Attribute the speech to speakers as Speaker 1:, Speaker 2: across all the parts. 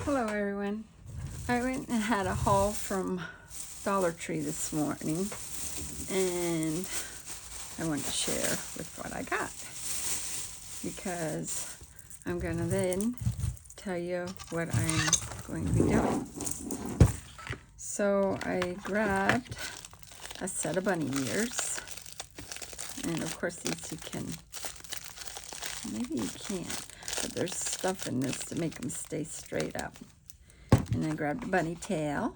Speaker 1: Hello everyone. I went and had a haul from Dollar Tree this morning and I want to share with what I got because I'm going to then tell you what I'm going to be doing. So I grabbed a set of bunny ears, and of course these you can, maybe you can't, but there's stuff in this to make them stay straight up. And I grabbed a bunny tail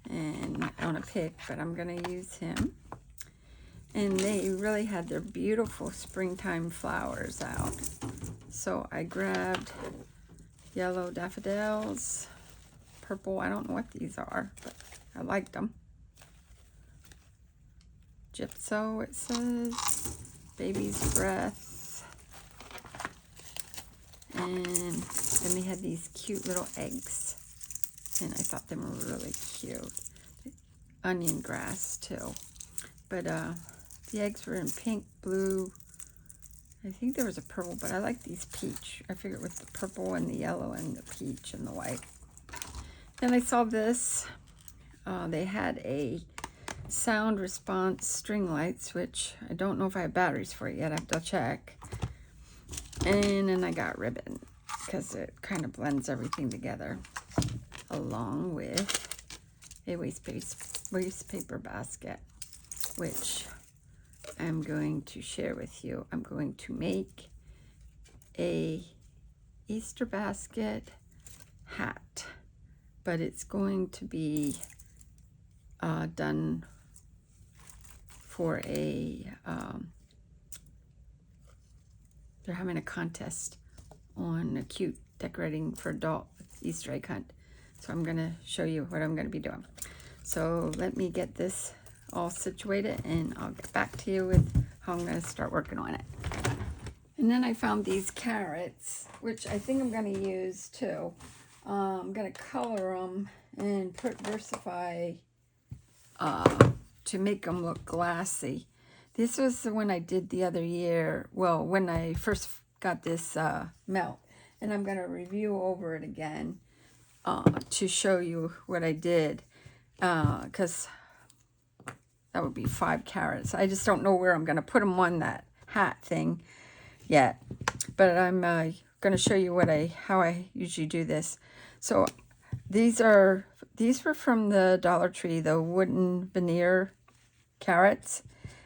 Speaker 1: and on a pick, but I'm going to use him. And they really had their beautiful springtime flowers out. So I grabbed yellow daffodils, purple, I don't know what these are, but I liked them. Gypso, it says, baby's breath. And then they had these cute little eggs. And I thought they were really cute. Onion grass too. But the eggs were in pink, blue. I think there was a purple, but I like these peach. I figured with the purple and the yellow and the peach and the white. Then I saw this. They had a sound response string lights, which I don't know if I have batteries for it yet. I have to check. And then I got ribbon because it kind of blends everything together, along with a waste paper basket, which I'm going to share with you. I'm going to make a Easter basket hat, but it's going to be done for a, they're having a contest on a cute decorating for adult Easter egg hunt. So I'm going to show you what I'm going to be doing. So let me get this all situated and I'll get back to you with how I'm going to start working on it. And then I found these carrots, which I think I'm going to use too. I'm going to color them and put Versify to make them look glassy. This was the one I did the other year, well, when I first got this melt. And I'm going to review over it again to show you what I did, because that would be 5 carrots. I just don't know where I'm going to put them on that hat thing yet. But I'm going to show you how I usually do this. So these were from the Dollar Tree, the wooden veneer carrots.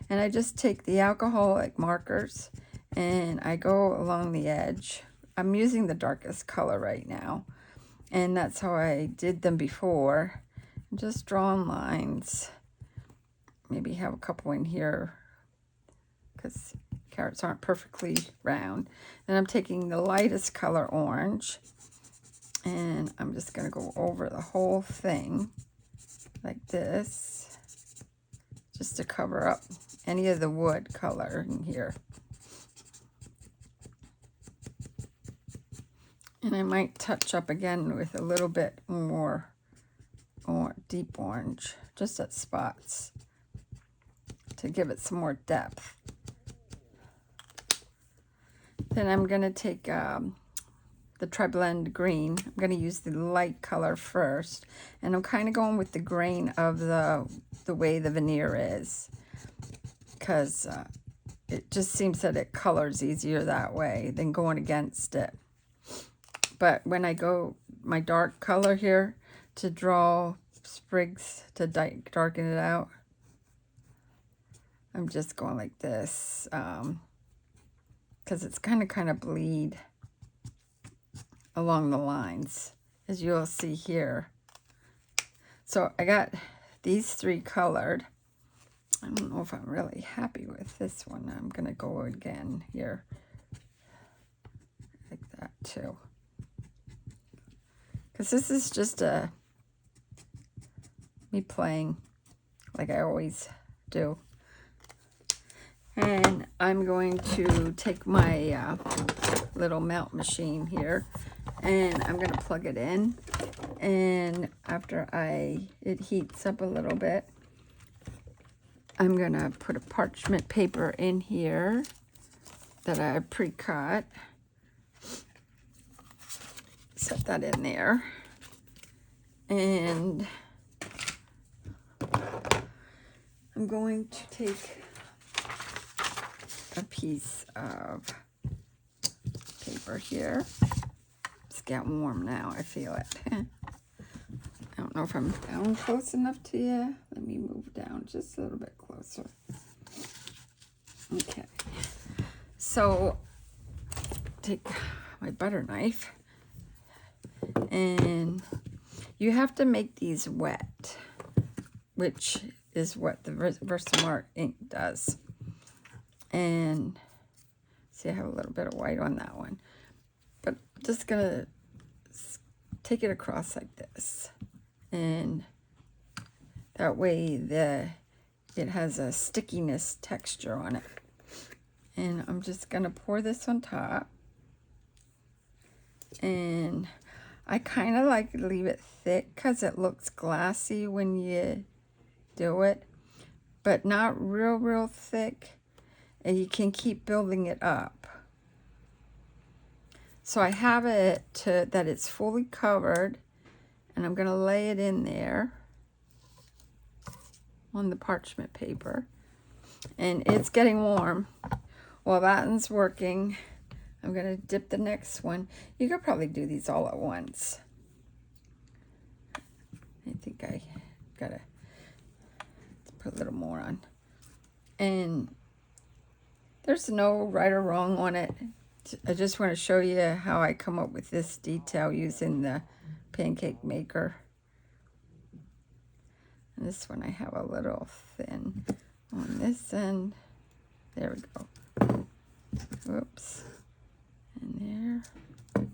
Speaker 1: And I just take the alcoholic markers and I go along the edge. I'm using the darkest color right now. And that's how I did them before. Just drawing lines. Maybe have a couple in here because carrots aren't perfectly round. Then I'm taking the lightest color, orange. And I'm just going to go over the whole thing like this, just to cover up any of the wood color in here. And I might touch up again with a little bit more deep orange, just at spots, to give it some more depth. Then I'm going to take the Tri-Blend green. I'm going to use the light color first. And I'm kind of going with the grain of the way the veneer is, because it just seems that it colors easier that way than going against it. But when I go my dark color here to draw sprigs to darken it out, I'm just going like this, because it's kind of bleed along the lines, as you'll see here. So I got these 3 colored. I don't know if I'm really happy with this one. I'm going to go again here, like that too. Because this is just me playing like I always do. And I'm going to take my little melt machine here and I'm going to plug it in. And after it heats up a little bit, I'm going to put a parchment paper in here that I pre-cut. set that in there. And I'm going to take a piece of paper here. It's getting warm now, I feel it. I don't know if I'm down close enough to you. Let me move down just a little bit closer. Okay. So, take my butter knife. And you have to make these wet, which is what the Versamart ink does. And see, I have a little bit of white on that one. But I'm just going to take it across like this. And that way it has a stickiness texture on it. And I'm just going to pour this on top. And I kind of like to leave it thick because it looks glassy when you do it. But not real thick. And you can keep building it up. So I have it that it's fully covered. And I'm going to lay it in there on the parchment paper. And it's getting warm. While that one's working, I'm going to dip the next one. You could probably do these all at once. I think I got to put a little more on. And there's no right or wrong on it. I just want to show you how I come up with this detail using the pancake maker. And this one I have a little thin on this end. There we go. Whoops. And there.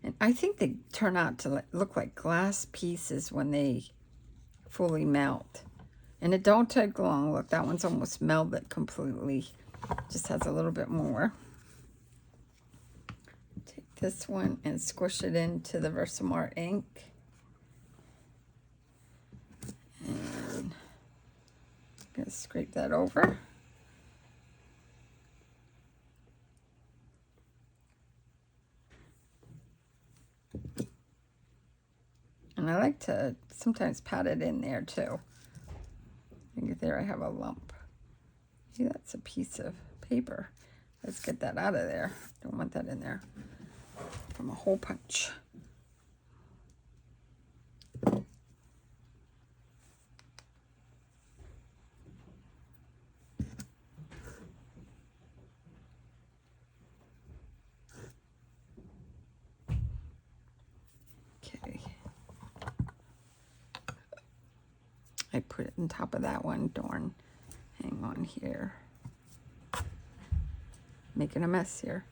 Speaker 1: And I think they turn out to look like glass pieces when they fully melt. And it don't take long. Look, that one's almost melted completely. Just has a little bit more. Take this one and squish it into the Versamart ink. And I'm going to scrape that over. And I like to sometimes pat it in there too. And there I have a lump. See, that's a piece of paper. Let's get that out of there. Don't want that in there from a hole punch. Okay. I put it on top of that one. Darn. Hang on here. Making a mess here.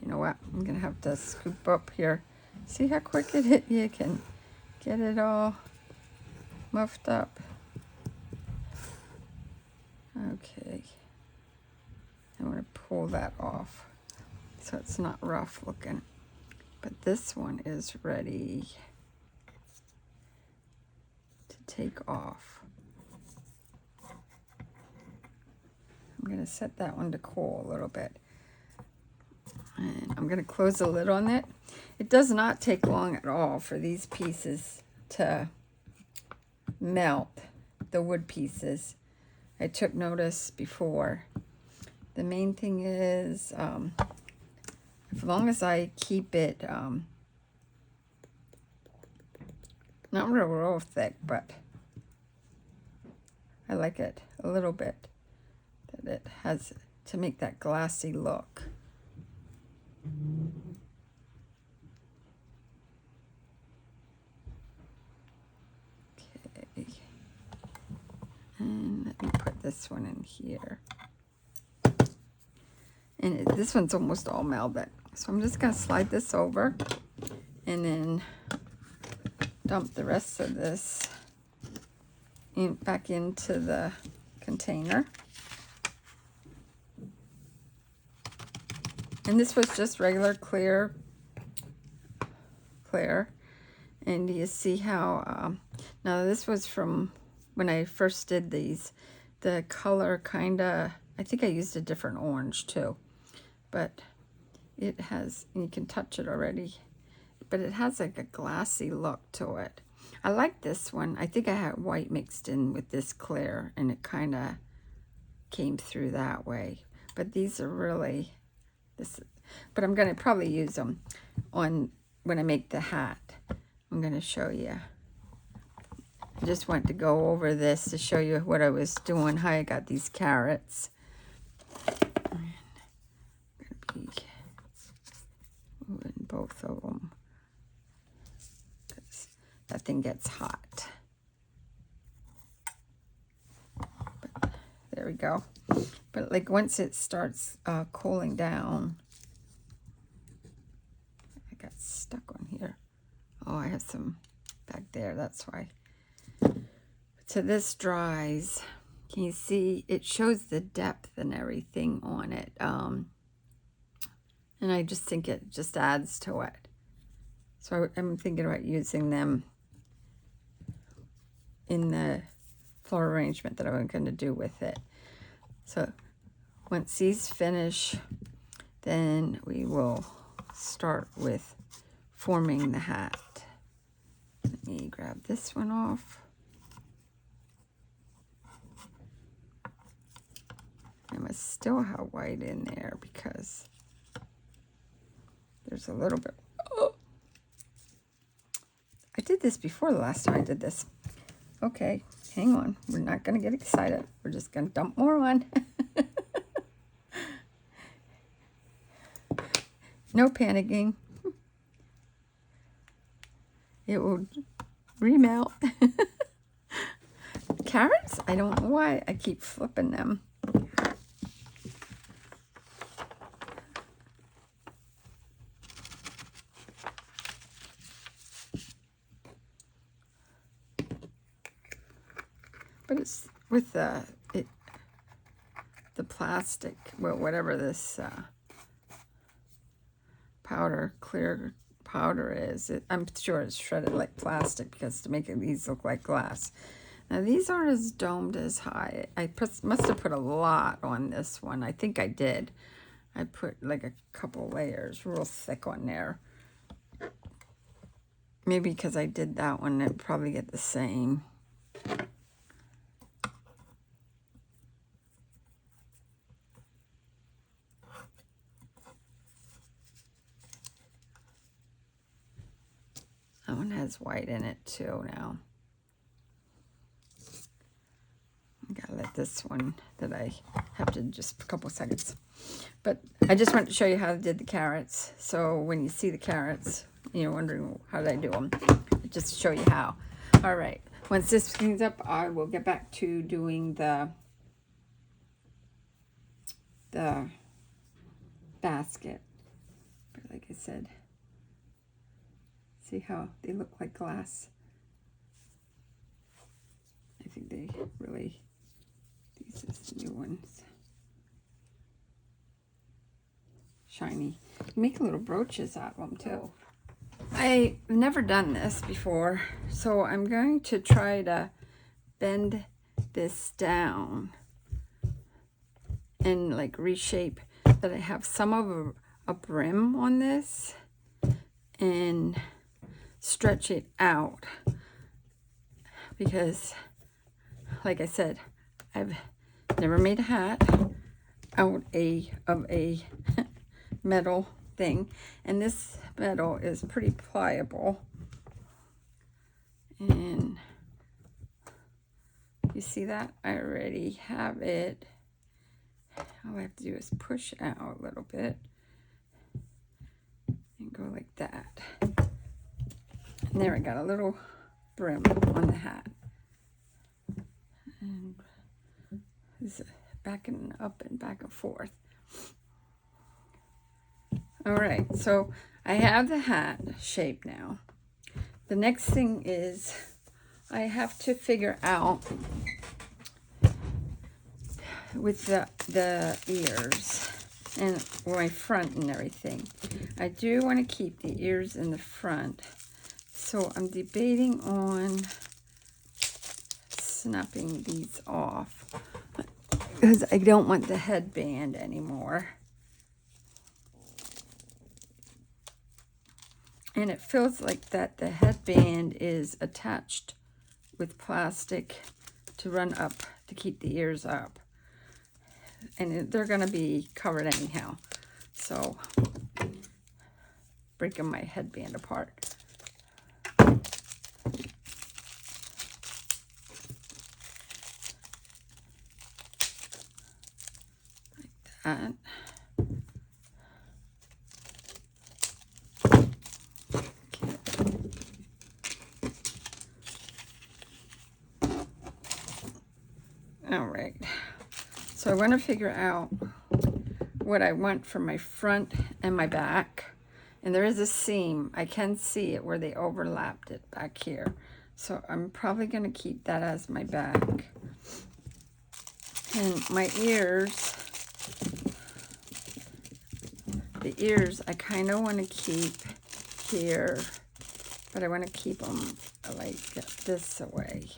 Speaker 1: You know what? I'm going to have to scoop up here. See how quick you can get it all muffed up. Okay. I want to pull that off so it's not rough looking. But this one is ready to take off. I'm going to set that one to cool a little bit. And I'm going to close the lid on it. It does not take long at all for these pieces to melt, the wood pieces. I took notice before. The main thing is, as long as I keep it not real thick, but I like it a little bit, that it has to make that glassy look. Okay, and let me put this one in here. And this one's almost all melted, so I'm just going to slide this over and then dump the rest of this back into the container. And this was just regular clear. And you see how, now this was from when I first did these. The color kind of, I think I used a different orange too. But it has, and you can touch it already, but it has like a glassy look to it. I like this one. I think I had white mixed in with this clear, and it kind of came through that way. But these are really, but I'm going to probably use them on when I make the hat. I'm going to show you. I just want to go over this to show you what I was doing, how I got these carrots. I'm going to be moving both of them, because that thing gets hot. But there we go. But like once it starts cooling down, I got stuck on here. Oh, I have some back there, that's why. So this dries. Can you see? It shows the depth and everything on it. And I just think it just adds to it. So I'm thinking about using them in the floral arrangement that I'm going to do with it. So once these finish, then we will start with forming the hat. Let me grab this one off. I must still have white in there because there's a little bit. Oh, I did this before the last time I did this. Okay, hang on. We're not going to get excited. We're just going to dump more on. No panicking. It will remelt. Carrots? I don't know why I keep flipping them. But it's with the plastic, well, whatever this clear powder is. I'm sure it's shredded like plastic because to make these look like glass. Now these aren't as domed as high. I must have put a lot on this one. I think I did. I put like a couple layers real thick on there. Maybe because I did that one, it'd probably get the same. That one has white in it too now. I gotta let this one that I have to just a couple seconds. But I just wanted to show you how I did the carrots. So when you see the carrots, you're wondering how did I do them. Just to show you how. All right. Once this cleans up, I will get back to doing the basket. But like I said, see how they look like glass? I think they really, these are the new ones. Shiny. You make little brooches out of them too. I've never done this before, so I'm going to try to bend this down and like reshape that I have some of a brim on this and stretch it out, because like I said, I've never made a hat out of a metal thing, and this metal is pretty pliable, and you see that I already have it. All I have to do is push out a little bit and go like that. And there I got a little brim on the hat. And this is backing up and back and forth. All right, so I have the hat shape now. The next thing is I have to figure out with the ears and my front and everything. I do want to keep the ears in the front, so I'm debating on snapping these off because I don't want the headband anymore. And it feels like that the headband is attached with plastic to run up, to keep the ears up. And they're going to be covered anyhow. So, breaking my headband apart. Like that. All right. So I want to figure out what I want for my front and my back. And there is a seam. I can see it where they overlapped it back here. So I'm probably going to keep that as my back. And my ears, the ears I kind of want to keep here, but I want to keep them like this away.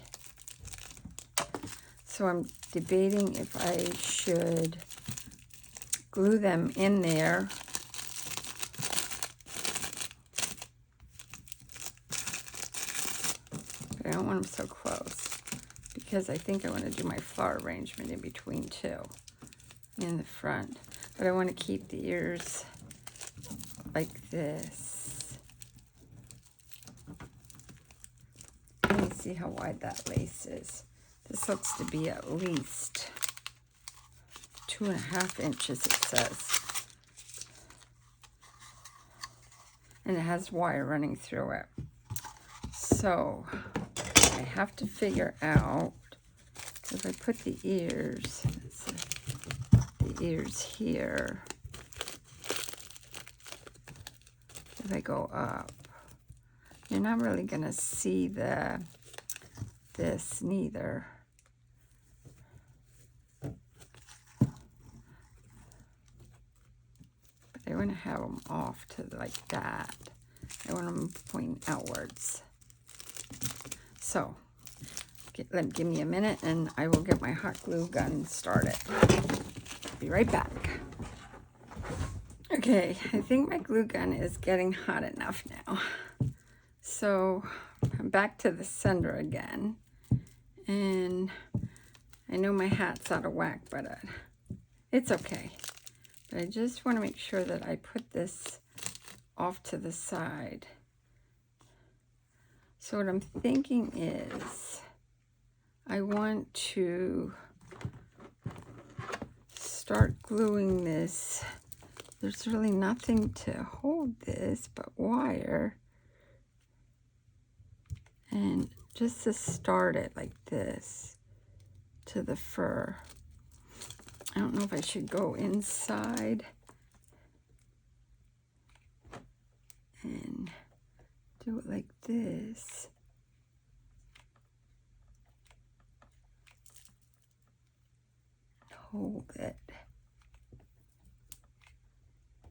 Speaker 1: So I'm debating if I should glue them in there. But I don't want them so close because I think I want to do my flower arrangement in between too, in the front. But I want to keep the ears like this. Let me see how wide that lace is. This looks to be at least 2.5 inches, it says. And it has wire running through it. So I have to figure out, if I put the ears here, if I go up, you're not really gonna see this neither. I want to have them off to like that. I want them pointing outwards. So, give me a minute and I will get my hot glue gun started. Be right back. Okay, I think my glue gun is getting hot enough now. So, I'm back to the center again. And I know my hat's out of whack, but it's okay. But I just want to make sure that I put this off to the side. So what I'm thinking is I want to start gluing this. There's really nothing to hold this but wire. And just to start it like this to the fur. I don't know if I should go inside and do it like this. Hold it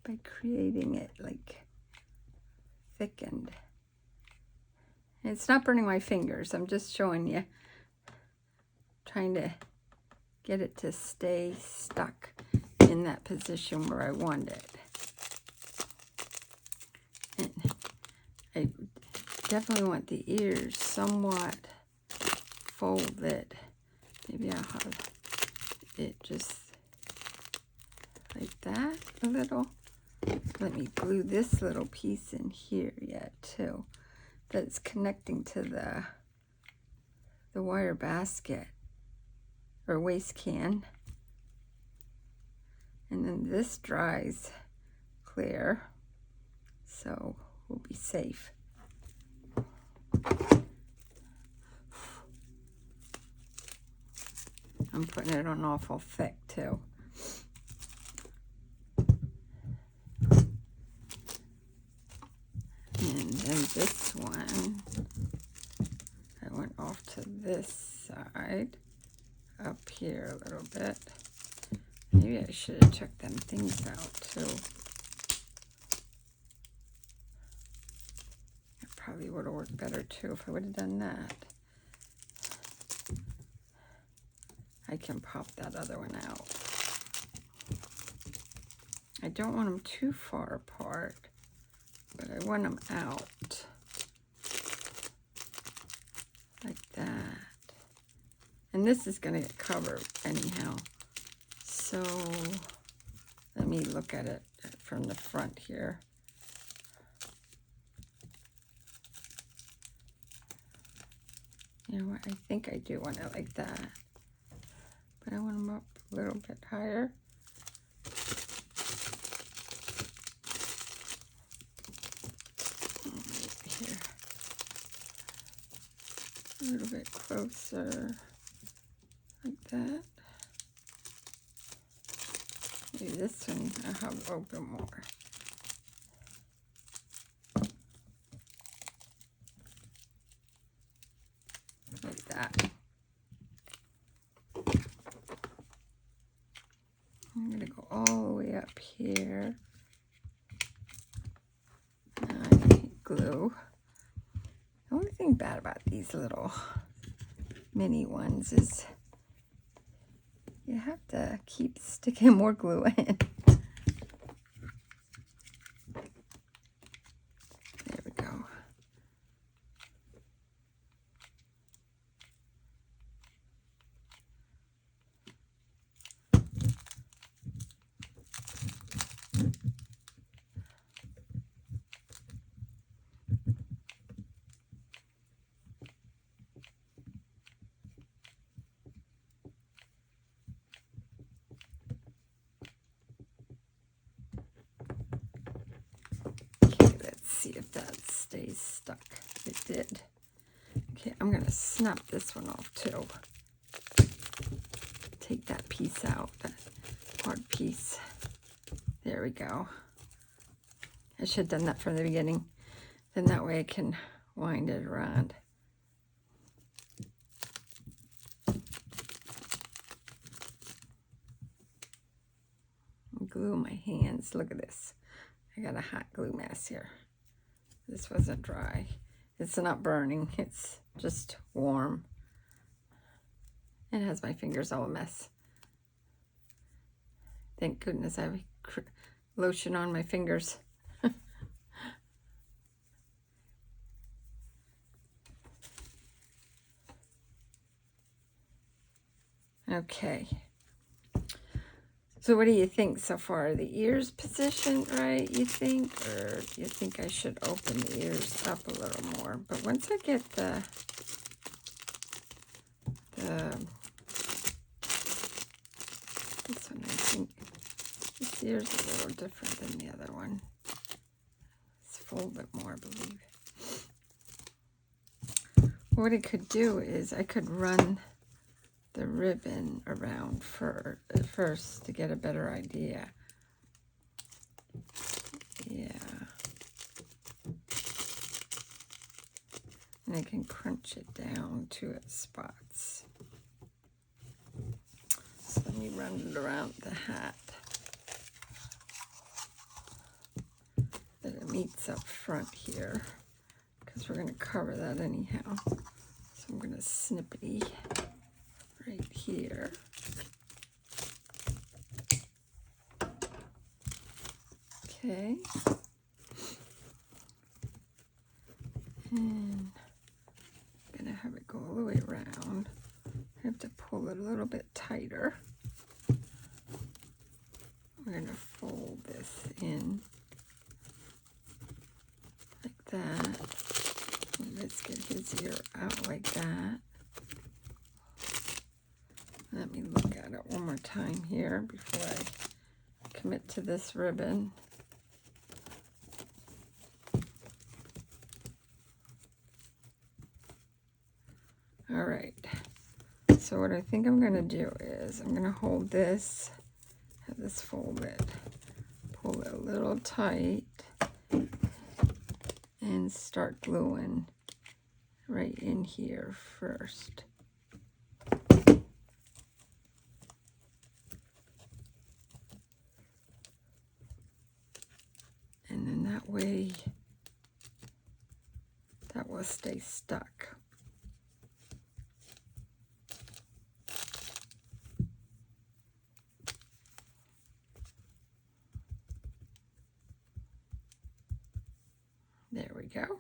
Speaker 1: by creating it like thickened. And it's not burning my fingers. I'm just showing you, trying to get it to stay stuck in that position where I want it. And I definitely want the ears somewhat folded. Maybe I'll have it just like that a little. Let me glue this little piece in here yet too. That's connecting to the wire basket or waste can. And then this dries clear, so we'll be safe. I'm putting it on awful thick too. And then this one, I went off to this side, up here a little bit. Maybe I should have took them things out too. It probably would have worked better too if I would have done that. I can pop that other one out. I don't want them too far apart. but I want them out like that. And this is going to get covered anyhow. So let me look at it from the front here. You know what? I think I do want it like that. But I want them up a little bit higher. Right here. A little bit closer. Like that. Maybe this one I'll have open more. Like that. I'm going to go all the way up here. I need glue. The only thing bad about these little mini ones is you have to keep sticking more glue in. There we go. See if that stays stuck. It did. Okay, I'm going to snap this one off too. Take that piece out, that hard piece. There we go. I should have done that from the beginning. Then that way I can wind it around. Glue my hands. Look at this. I got a hot glue mess here. This wasn't dry. It's not burning. It's just warm. It has my fingers all a mess. Thank goodness I have lotion on my fingers. Okay. So what do you think so far? Are the ears positioned right, you think? Or do you think I should open the ears up a little more? But once I get this one, I think this ear's a little different than the other one. Let's fold it more, I believe. What I could do is I could run the ribbon around first to get a better idea. Yeah. And I can crunch it down to its spots. So let me run it around the hat. That it meets up front here, because we're going to cover that anyhow. So I'm going to snippety right here. Okay. And I'm going to have it go all the way around. I have to pull it a little bit tighter. We're going to fold this in like that. And let's get his ear out like that. Let me look at it one more time here before I commit to this ribbon. All right. So what I think I'm going to do is I'm going to hold this, have this folded, pull it a little tight, and start gluing right in here first. And then that way, that will stay stuck. go.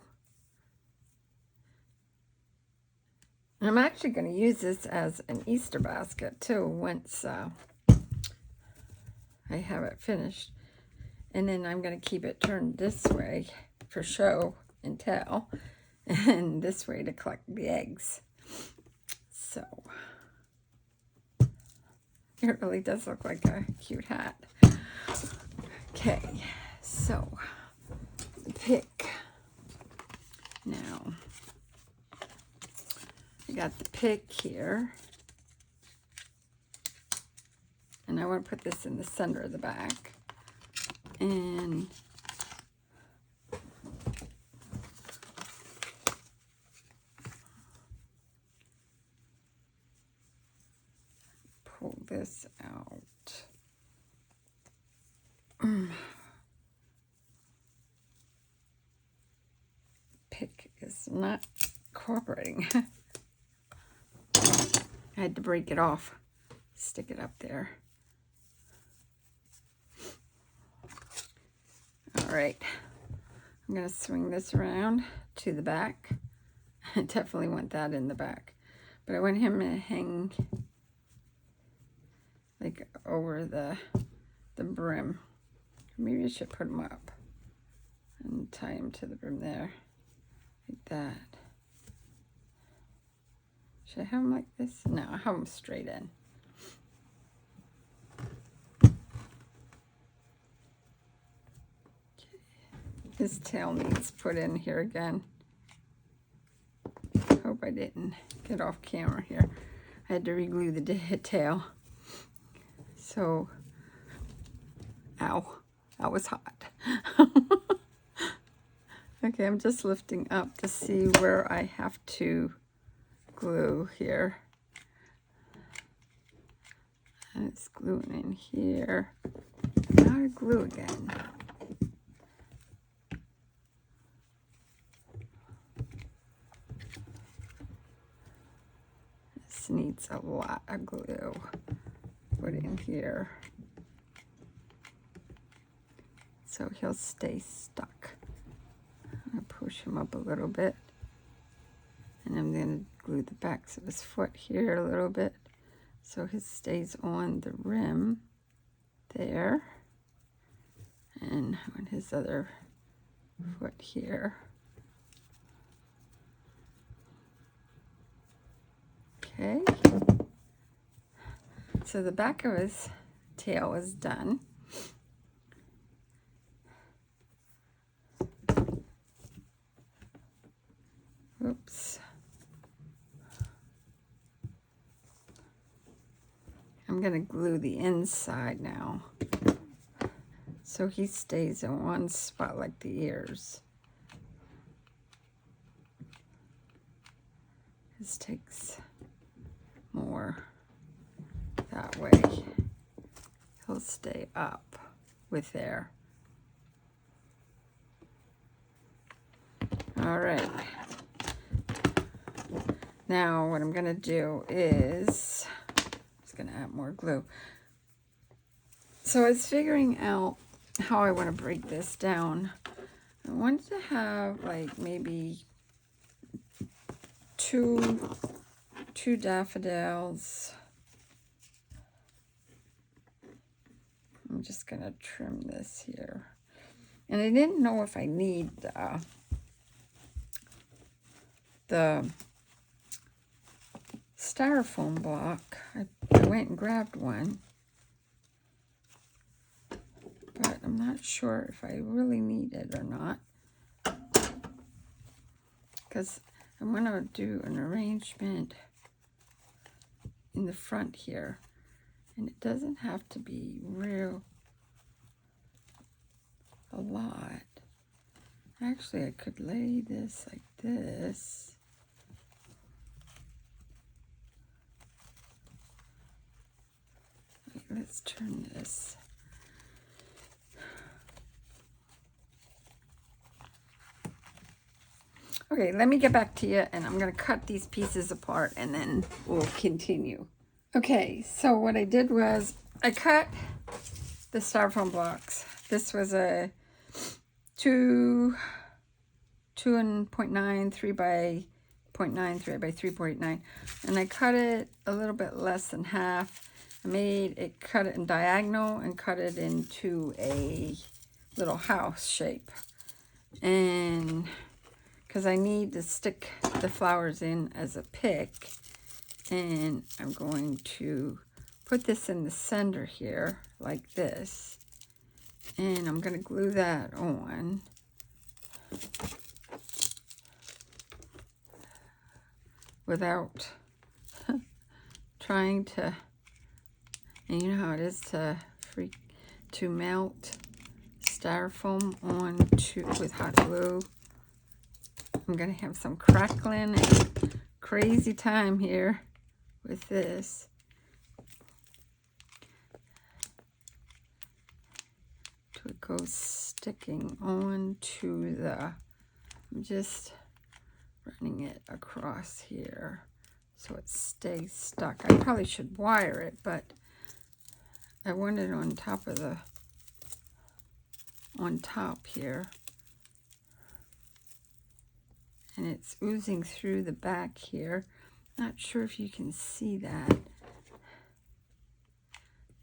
Speaker 1: And I'm actually going to use this as an Easter basket too once I have it finished. And then I'm going to keep it turned this way for show and tell, and this way to collect the eggs. So it really does look like a cute hat. Okay, so the pick. Now, I got the pick here. And I want to put this in the center of the back. And pull this out. Pick is not cooperating. I had to break it off, stick it up there. All right, I'm going to swing this around to the back. I definitely want that in the back, but I want him to hang like over the brim. Maybe I should put him up and tie him to the brim there, like that. Should I have him like this? No, I have him straight in. His tail needs put in here again. Hope I didn't get off camera here. I had to re-glue the tail. So, ow, that was hot. Okay, I'm just lifting up to see where I have to glue here. And it's gluing in here. Now to glue again. This needs a lot of glue put in here, so he'll stay stuck. I'm going to push him up a little bit, and I'm going to glue the backs of his foot here a little bit so he stays on the rim there, and on his other foot here. Okay, so the back of his tail is done. Oops. I'm going to glue the inside now so he stays in one spot like the ears. This takes more that way. He'll stay up with there. All right. Now what I'm going to do is going to add more glue. So I was figuring out how I want to break this down. I wanted to have like maybe two daffodils. I'm just going to trim this here. And I didn't know if I need the styrofoam block. I went and grabbed one, but I'm not sure if I really need it or not, because I'm going to do an arrangement in the front here, and it doesn't have to be a lot. Actually, I could lay this like this. Let's turn this. Okay, let me get back to you, and I'm going to cut these pieces apart, and then we'll continue. Okay, so what I did was I cut the styrofoam blocks. This was a 2 2.9, 3 by 0.9, 3 by 3.9, and I cut it a little bit less than half. Cut it in diagonal and cut it into a little house shape. And because I need to stick the flowers in as a pick, and I'm going to put this in the center here like this, and I'm going to glue that on. Without trying to, and you know how it is to melt styrofoam with hot glue. I'm gonna have some crackling and crazy time here with this. So it goes sticking onto the, I'm just running it across here so it stays stuck. I probably should wire it, but I want it on top of the, on top here. And it's oozing through the back here. Not sure if you can see that.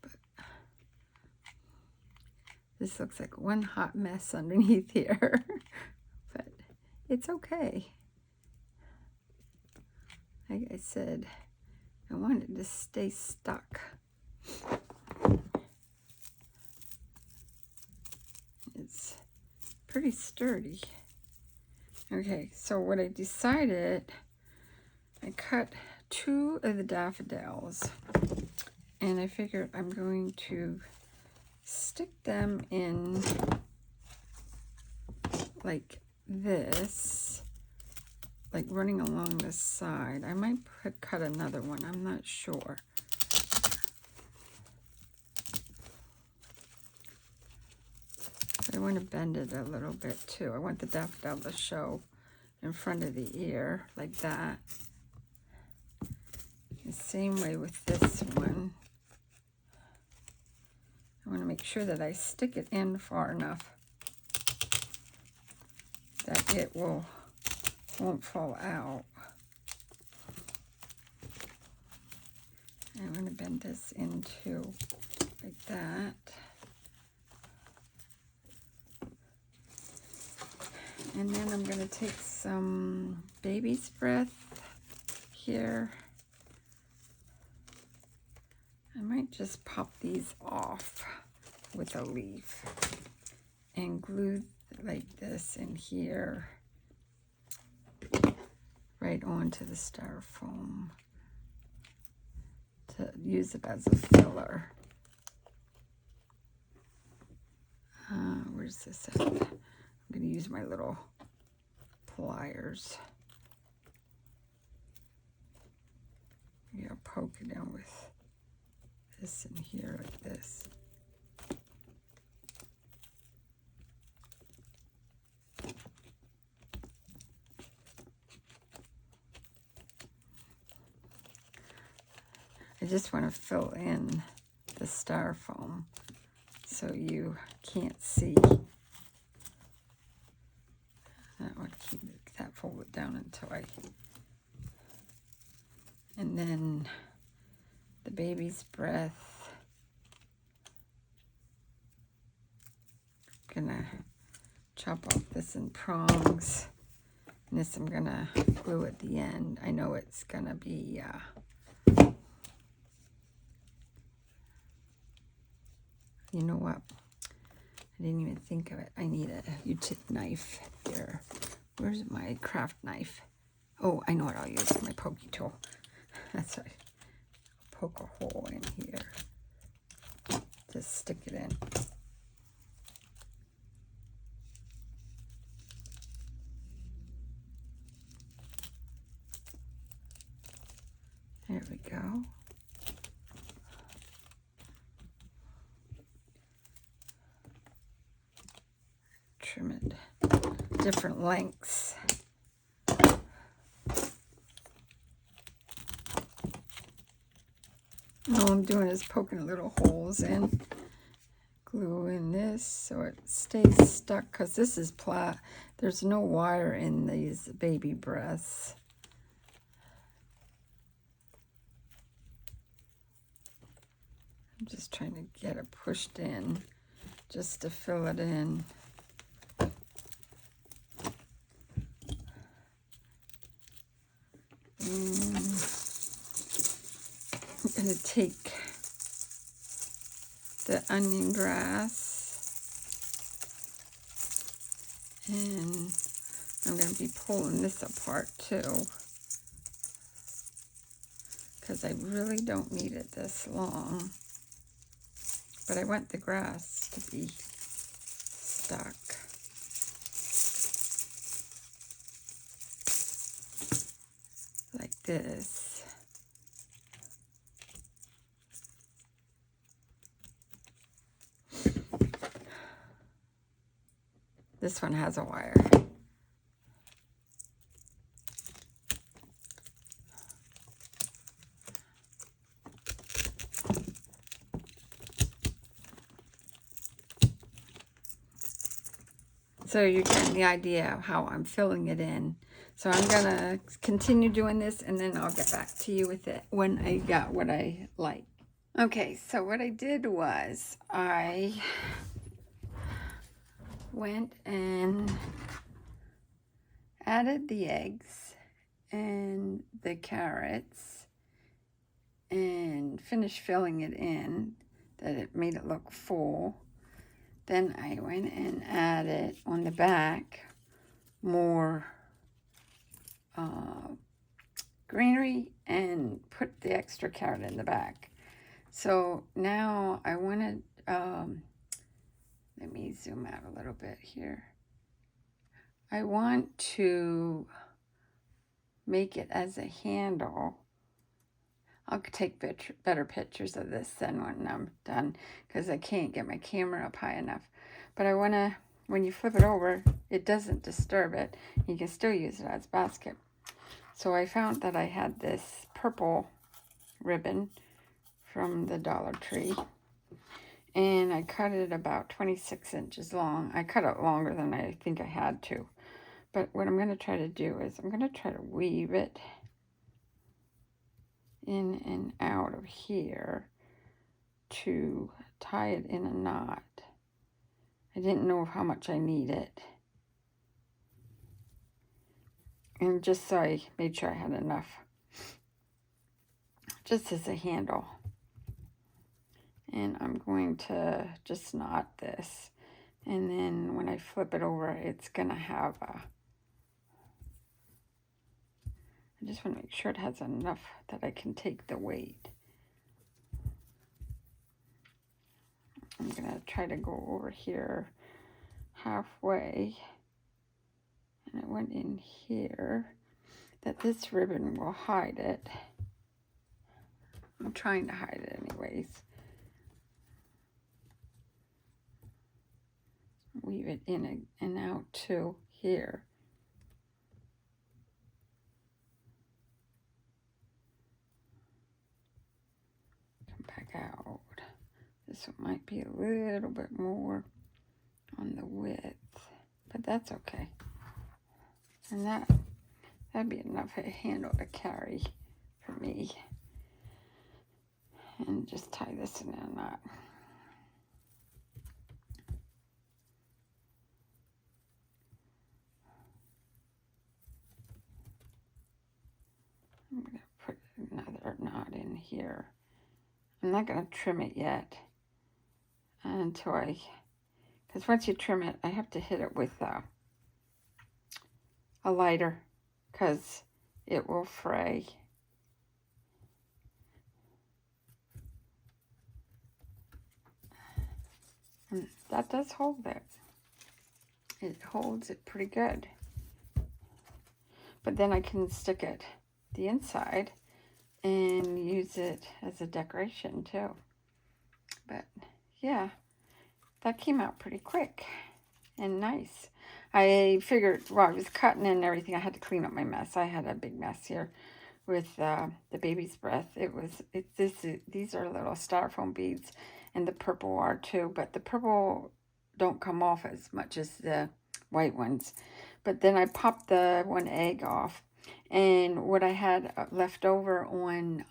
Speaker 1: But this looks like one hot mess underneath here. But it's okay. Like I said, I want it to stay stuck. It's pretty sturdy. Okay, so what I decided, I cut 2 of the daffodils, and I figured I'm going to stick them in like this, like running along the side. I might cut another one, I'm not sure. I want to bend it a little bit too. I want the daffodil to show in front of the ear like that. The same way with this one. I want to make sure that I stick it in far enough that it won't fall out. I'm going to bend this into like that. And then I'm going to take some baby's breath here. I might just pop these off with a leaf and glue like this in here right onto the styrofoam to use it as a filler. Where's this at? I'm going to use my little pliers. Yeah, poke it down with this in here like this. I just want to fill in the styrofoam so you can't see. I want to keep that folded down until and then the baby's breath. I'm gonna chop off this in prongs, and this I'm gonna glue at the end. I know it's gonna be you know what? I didn't even think of it. I need a U-tip knife here. Where's my craft knife? Oh, I know what I'll use. My pokey tool. That's right. Poke a hole in here. Just stick it in. There we go. Trim it different lengths. All I'm doing is poking little holes in, glue in this so it stays stuck, because this is there's no wire in these baby breaths. I'm just trying to get it pushed in just to fill it in. I'm going to take the onion grass and I'm going to be pulling this apart too, because I really don't need it this long, but I want the grass to be stuck. Like this. This one has a wire. So you're getting the idea of how I'm filling it in. So I'm going to continue doing this, and then I'll get back to you with it when I got what I like. Okay, so what I did was I went and added the eggs and the carrots and finished filling it in, that it made it look full. Then I went and added on the back more greenery and put the extra carrot in the back. So now I wanted, let me zoom out a little bit here. I want to make it as a handle. I'll take better pictures of this then when I'm done, because I can't get my camera up high enough. But I want to, when you flip it over, it doesn't disturb it. You can still use it as basket. So I found that I had this purple ribbon from the Dollar Tree, and I cut it about 26 inches long. I cut it longer than I think I had to. But what I'm going to try to do is I'm going to try to weave it in and out of here to tie it in a knot. I didn't know how much I needed. And just so I made sure I had enough, just as a handle. And I'm going to just knot this. And then when I flip it over, it's going to have a... I just want to make sure it has enough that I can take the weight. I'm going to try to go over here halfway. And it went in here, that this ribbon will hide it. I'm trying to hide it anyways. Weave it in and out to here. Come back out. This one might be a little bit more on the width, but that's okay. And that'd be enough a handle to carry for me. And just tie this in a knot. I'm going to put another knot in here. I'm not going to trim it yet until because once you trim it, I have to hit it with a lighter, because it will fray. And that does hold it. It holds it pretty good. But then I can stick it the inside and use it as a decoration too. But yeah, that came out pretty quick and nice. I figured while I was cutting and everything, I had to clean up my mess. I had a big mess here with the baby's breath. These are little styrofoam beads, and the purple are too, but the purple don't come off as much as the white ones. But then I popped the one egg off, and what I had left over on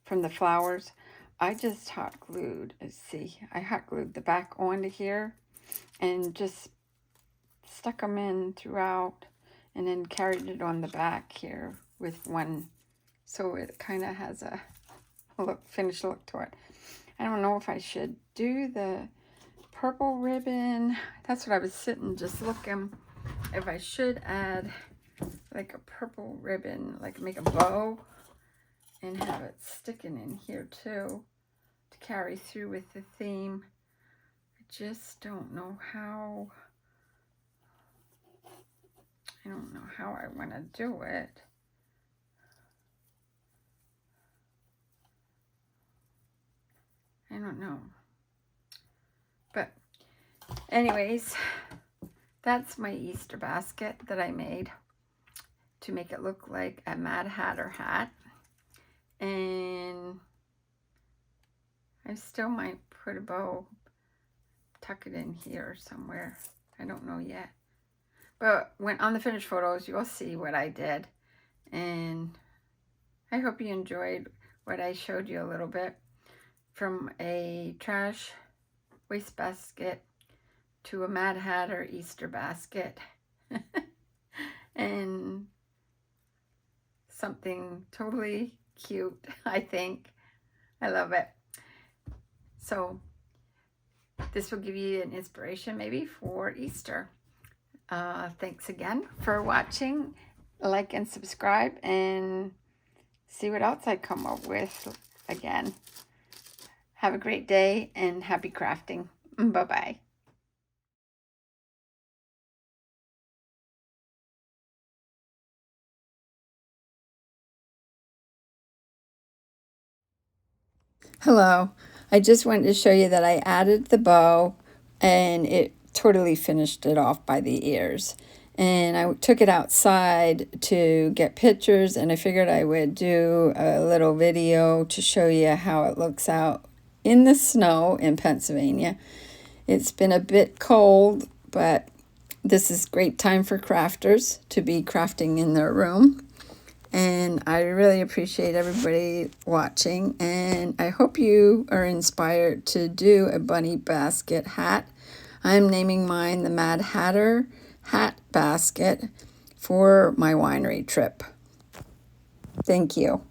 Speaker 1: from the flowers, I just hot glued. Let's see, I hot glued the back onto here and just stuck them in throughout, and then carried it on the back here with one, so it kind of has a finished look to it. I don't know if I should do the purple ribbon. That's what I was sitting just looking, if I should add like a purple ribbon, like make a bow and have it sticking in here too to carry through with the theme. I just don't know how. I don't know how I want to do it. I don't know. But anyways, that's my Easter basket that I made to make it look like a Mad Hatter hat. And I still might put a bow, tuck it in here somewhere. I don't know yet. But when on the finished photos, you'll see what I did. And I hope you enjoyed what I showed you a little bit. From a trash wastebasket to a Mad Hatter Easter basket. And something totally cute, I think. I love it. So this will give you an inspiration maybe for Easter. Thanks again for watching. Like and subscribe and see what else I come up with again. Have a great day and happy crafting. Bye-bye. Hello. I just wanted to show you that I added the bow and it totally finished it off by the ears. And I took it outside to get pictures, and I figured I would do a little video to show you how it looks out in the snow in Pennsylvania. It's been a bit cold, but this is great time for crafters to be crafting in their room. And I really appreciate everybody watching, and I hope you are inspired to do a bunny basket hat. I'm naming mine the Mad Hatter hat basket for my winery trip. Thank you.